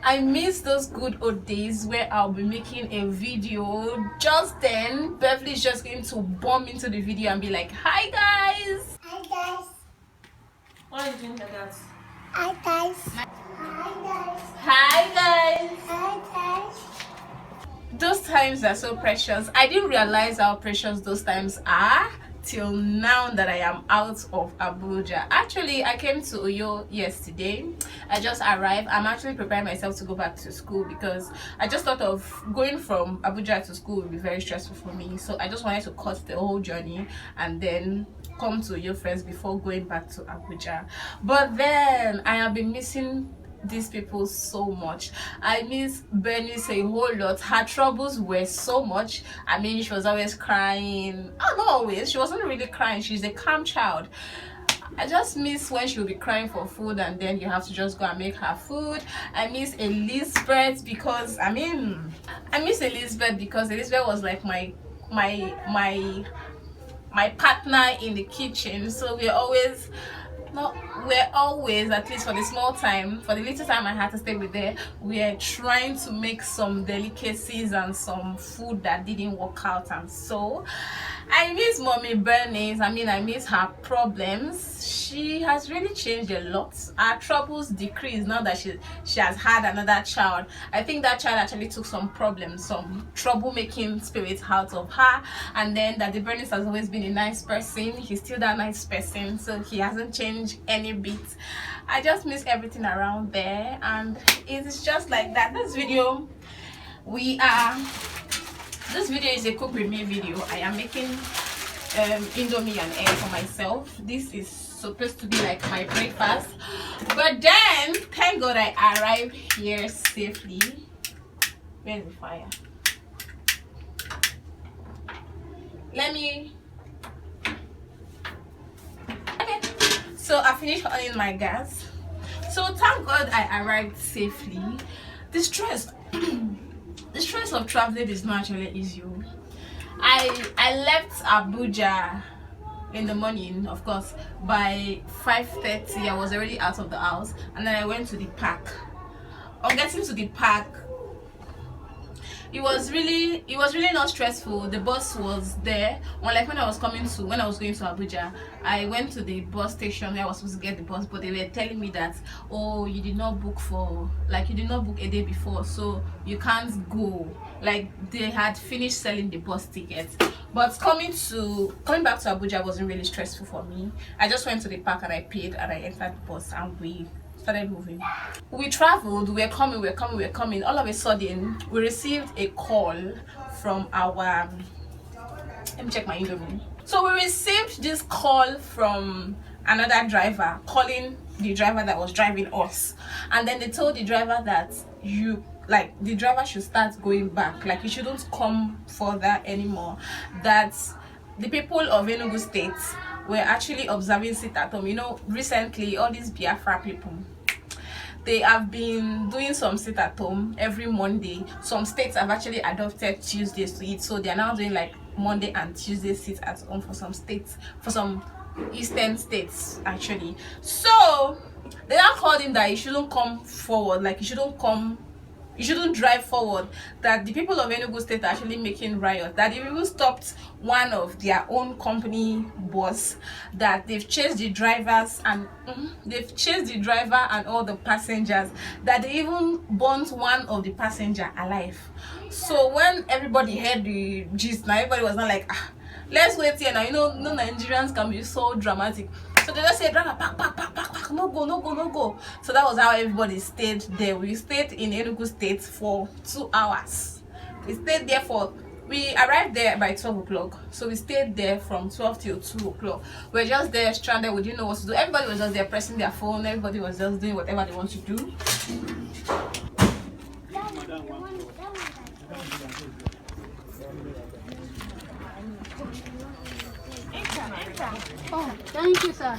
I miss those good old days where I'll be making a video. Just then, Beverly's just going to bomb into the video and be like, "Hi guys." Hi guys. What are you doing like that? Hi guys. Hi guys. Hi guys. Hi guys. Those times are so precious. I didn't realize how precious those times are till now that I am out of Abuja. Actually, I came to Uyo yesterday. I just arrived. I'm actually preparing myself to go back to school because I just thought of going from Abuja to school would be very stressful for me. So I just wanted to cut the whole journey and then come to Uyo first before going back to Abuja. But then I have been missing these people so much. I miss Bernice a whole lot. Her troubles were so much. I mean, she was always crying. Oh, not always. She wasn't really crying. She's a calm child. I just miss when she'll be crying for food and then you have to just go and make her food. I miss Elizabeth because I miss Elizabeth because Elizabeth was like my partner in the kitchen. So we're always, at least for the small time, for the little time I had to stay with her, we're trying to make some delicacies and some food that didn't work out. And so I miss Mommy Bernice. I miss her problems. She has really changed a lot. Her troubles decreased now that she has had another child. I think that child actually took some problems, some troublemaking spirit out of her, and then that the Bernice has always been a nice person. He's still that nice person, so he hasn't changed any bit. I just miss everything around there, and it's just like that. This video is a cook with me video. I am making indomie and egg for myself. This is supposed to be like my breakfast, but then thank God I arrived here safely. Where's the fire? Okay, so I finished on my gas, so thank God I arrived safely. The stress the stress of traveling is not actually easy. I left Abuja in the morning, of course. By 5:30 I was already out of the house, and then I went to the park. On getting to the park, it was really not stressful. The bus was there. Unlike when I was going to Abuja, I went to the bus station where I was supposed to get the bus, but they were telling me that, oh, you did not book a day before, so you can't go. Like, they had finished selling the bus tickets. But coming back to Abuja wasn't really stressful for me. I just went to the park and I paid and I entered the bus and we started moving. We traveled, we're coming. All of a sudden, we received a call from our, let me check my Indomie. So we received this call from another driver, calling the driver that was driving us. And then they told the driver that the driver should start going back, like he shouldn't come further anymore, that the people of Enugu State were actually observing sit at home. You know, recently all these Biafra people, they have been doing some sit at home every Monday. Some states have actually adopted Tuesdays to eat, so they are now doing like Monday and Tuesday sit at home for some states, for some eastern states actually. So they now called him that he shouldn't come forward, like he shouldn't drive forward, that the people of Enugu State are actually making riots, that they even stopped one of their own company bus, that they've chased the drivers and all the passengers, that they even burnt one of the passenger alive. So when everybody heard the gist, now everybody was not like, let's wait here now. You know, no Nigerians can be so dramatic. So they just said, driver, pack, no go. So that was how everybody stayed there. We stayed in Enugu State for 2 hours. We arrived there by 12 o'clock. So we stayed there from 12 till 2 o'clock. We're just there stranded. We didn't know what to do. Everybody was just there pressing their phone. Everybody was just doing whatever they want to do. Oh, thank you, sir.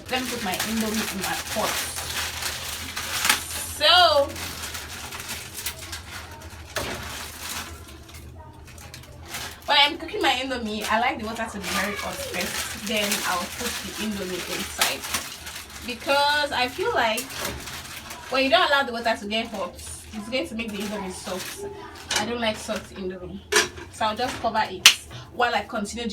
Let me put my indomie in my pot. So when I'm cooking my indomie, I like the water to be very hot first. Then I'll put the indomie inside, because I feel like When you don't allow the water to get hot, it's going to make the indomie soft. I don't like soft indomie, so I'll just cover it while I continue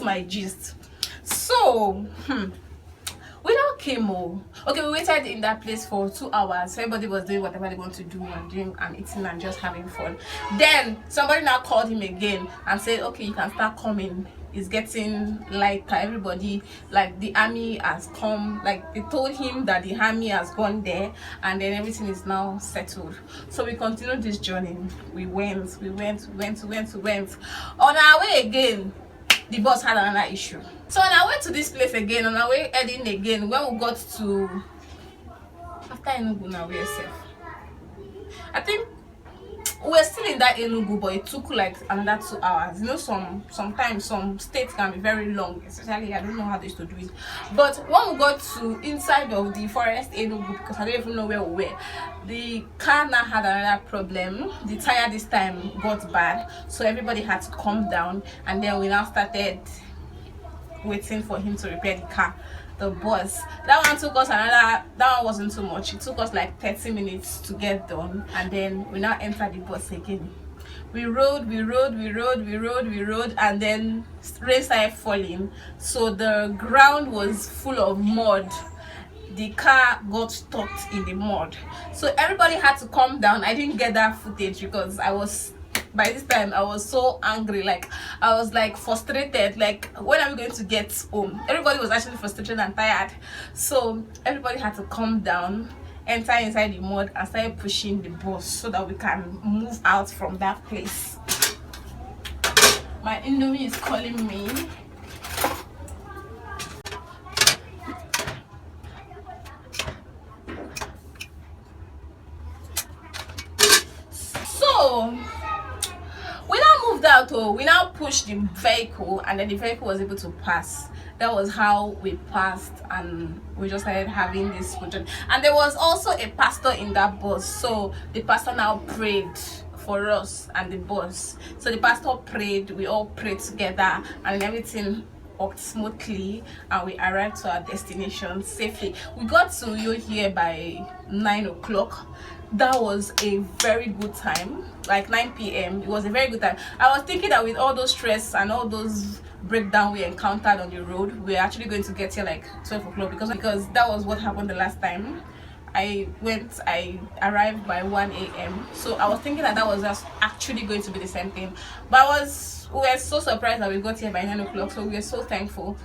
my gist. So we now came home. Okay, we waited in that place for 2 hours. So everybody was doing whatever they want to do and doing and eating and just having fun. Then somebody now called him again and said, okay, you can start coming. It's getting lighter. Everybody, like the army has come. Like they told him that the army has gone there and then everything is now settled. So we continued this journey. We went. On our way again, the bus had another issue. So on our way to this place again, on our way heading again, when we got to after Enugu now, we are safe. I think we're still in that Enugu, but it took like another 2 hours. You know, sometimes some states can be very long, especially I don't know how they used to do it. But when we got to inside of the forest Enugu, because I don't even know where we were, the car now had another problem. The tire this time got bad, so everybody had to calm down, and then we now started waiting for him to repair the car. The bus, that one took us that one wasn't too much. It took us like 30 minutes to get done, and then we now entered the bus again. We rode, and then rain started falling, so the ground was full of mud. The car got stuck in the mud, so everybody had to calm down. I didn't get that footage because by this time I was so angry. Like I was like frustrated, like when are we going to get home? Everybody was actually frustrated and tired, so everybody had to calm down, enter inside the mud and start pushing the bus so that we can move out from that place. My indomie is calling me. So we now moved out. We now pushed the vehicle, and then the vehicle was able to pass. That was how we passed, and we just started having this project. And there was also a pastor in that bus, so the pastor now prayed for us and the bus. So the pastor prayed, we all prayed together, and everything worked smoothly, and we arrived to our destination safely. We got to here by 9 o'clock. That was a very good time, like 9 p.m. It was a very good time. I was thinking that with all those stress and all those breakdown we encountered on the road, we're actually going to get here like 12 o'clock because that was what happened the last time. I arrived by 1 a.m. so I was thinking that was just actually going to be the same thing, but we were so surprised that we got here by 9 o'clock. So we were so thankful.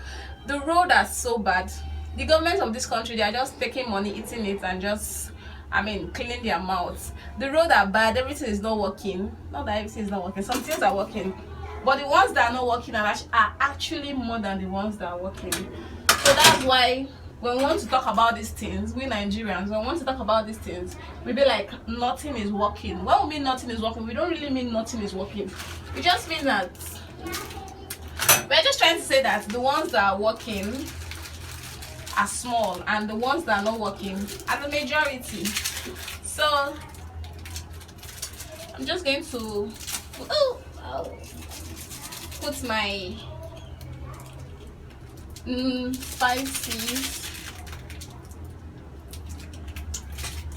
The road is so bad. The government of this country, they are just taking money, eating it, and just cleaning their mouths. The roads are bad, everything is not working. Not that everything is not working, some things are working, but the ones that are not working are actually more than the ones that are working. So that's why when we want to talk about these things, we Nigerians, when we want to talk about these things, we be like, nothing is working. When we mean nothing is working, we don't really mean nothing is working. We just mean that we're just trying to say that the ones that are working are small, and the ones that are not working are the majority. So I'm just going to put my spices.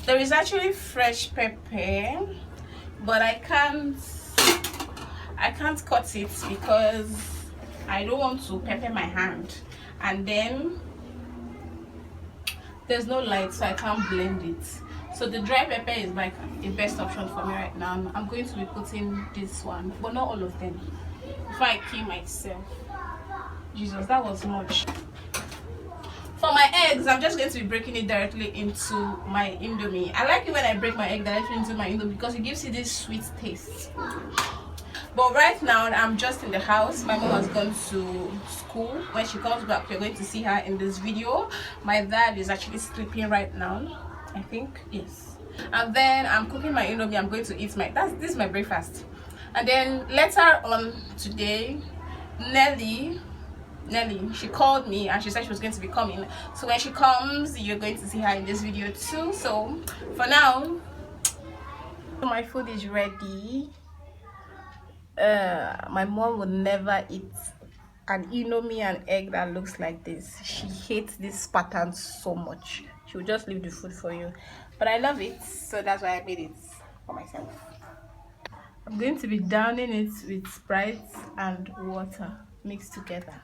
There is actually fresh pepper, but I can't cut it because I don't want to pepper my hand, and then there's no light, so I can't blend it. So the dry pepper is like the best option for me right now. I'm going to be putting this one, but not all of them, before I kill myself. Jesus, that was much. For my eggs, I'm just going to be breaking it directly into my indomie. I like it when I break my egg directly into my indomie because it gives you this sweet taste. But right now, I'm just in the house. My mom has gone to school. When she comes back, you're going to see her in this video. My dad is actually sleeping right now, I think. Yes. And then I'm cooking my indomie. I'm going to eat this is my breakfast. And then later on today, Nelly, she called me and she said she was going to be coming. So when she comes, you're going to see her in this video too. So for now, my food is ready. My mom would never eat an indomie and egg that looks like this. She hates this pattern so much. She will just leave the food for you. but I love it, so that's why I made it for myself. I'm going to be downing it with Sprite and water mixed together.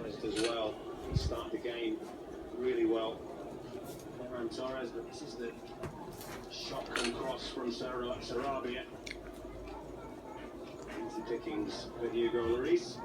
As well, he started the game really well. Ferran Torres, but this is the shot and cross from Sarabia. Easy pickings for Hugo Lloris.